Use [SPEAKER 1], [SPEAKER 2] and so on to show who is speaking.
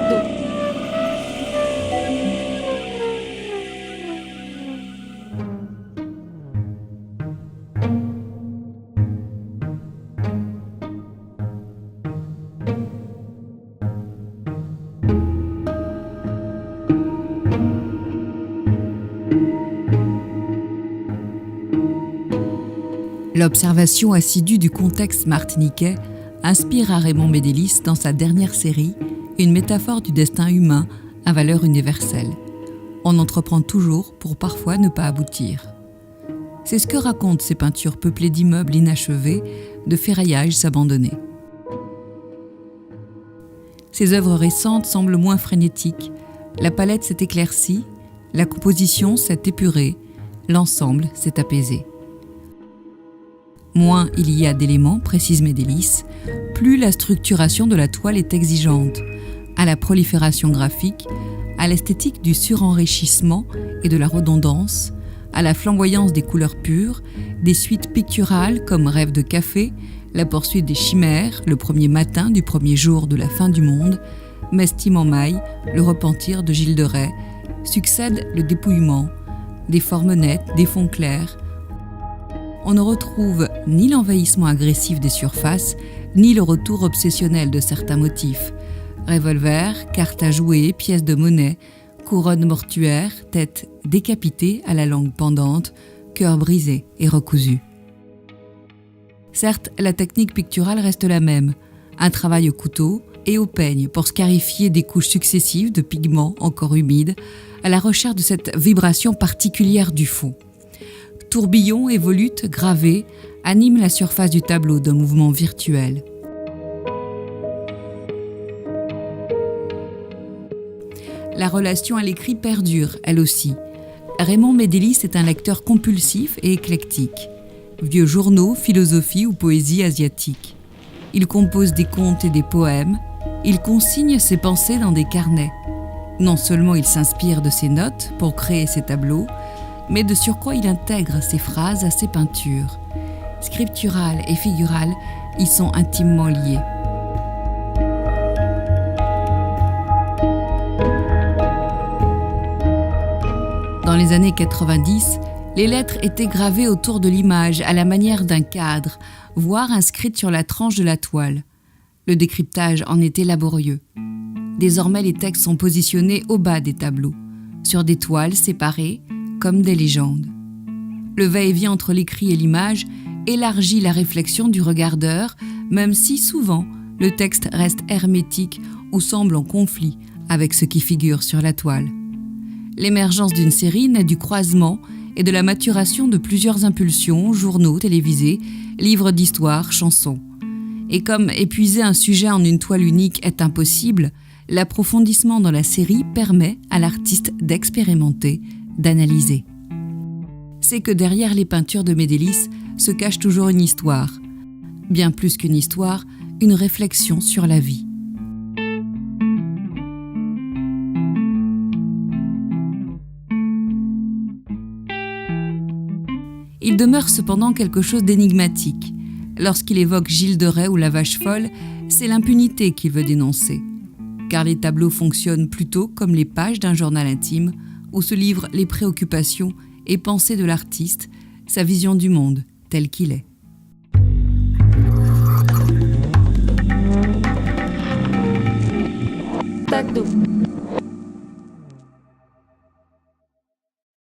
[SPEAKER 1] sac d'eau.
[SPEAKER 2] L'observation assidue du contexte martiniquais inspire à Raymond Médelis, dans sa dernière série, une métaphore du destin humain à valeur universelle. On entreprend toujours pour parfois ne pas aboutir. C'est ce que racontent ces peintures peuplées d'immeubles inachevés, de ferraillages abandonnés. Ces œuvres récentes semblent moins frénétiques. La palette s'est éclaircie, la composition s'est épurée, l'ensemble s'est apaisé. Moins il y a d'éléments, précise Médelis, plus la structuration de la toile est exigeante, à la prolifération graphique, à l'esthétique du surenrichissement et de la redondance, à la flamboyance des couleurs pures, des suites picturales comme Rêve de café, la poursuite des chimères, le premier matin du premier jour de la fin du monde, Mestime en maille, le repentir de Gilles de Rais, succède le dépouillement, des formes nettes, des fonds clairs. On ne retrouve ni l'envahissement agressif des surfaces, ni le retour obsessionnel de certains motifs. Revolver, cartes à jouer, pièces de monnaie, couronne mortuaire, tête décapitée à la langue pendante, cœur brisé et recousu. Certes, la technique picturale reste la même, un travail au couteau et au peigne pour scarifier des couches successives de pigments encore humides, à la recherche de cette vibration particulière du fond. Tourbillons et volutes gravés animent la surface du tableau d'un mouvement virtuel. La relation à l'écrit perdure, elle aussi. Raymond Médelis est un lecteur compulsif et éclectique. Vieux journaux, philosophie ou poésie asiatique. Il compose des contes et des poèmes. Il consigne ses pensées dans des carnets. Non seulement il s'inspire de ses notes pour créer ses tableaux, mais de surcroît il intègre ses phrases à ses peintures. Scripturales et figurales y sont intimement liées. Dans les années 90, les lettres étaient gravées autour de l'image à la manière d'un cadre, voire inscrites sur la tranche de la toile. Le décryptage en était laborieux. Désormais, les textes sont positionnés au bas des tableaux, sur des toiles séparées, comme des légendes. Le va-et-vient entre l'écrit et l'image élargit la réflexion du regardeur, même si souvent le texte reste hermétique ou semble en conflit avec ce qui figure sur la toile. L'émergence d'une série naît du croisement et de la maturation de plusieurs impulsions, journaux, télévisés, livres d'histoire, chansons. Et comme épuiser un sujet en une toile unique est impossible, l'approfondissement dans la série permet à l'artiste d'expérimenter, d'analyser. C'est que derrière les peintures de Médelis se cache toujours une histoire. Bien plus qu'une histoire, une réflexion sur la vie. Il demeure cependant quelque chose d'énigmatique. Lorsqu'il évoque Gilles de Rais ou la vache folle, c'est l'impunité qu'il veut dénoncer. Car les tableaux fonctionnent plutôt comme les pages d'un journal intime où se livrent les préoccupations et pensées de l'artiste, sa vision du monde tel qu'il est.
[SPEAKER 1] Sac d'eau.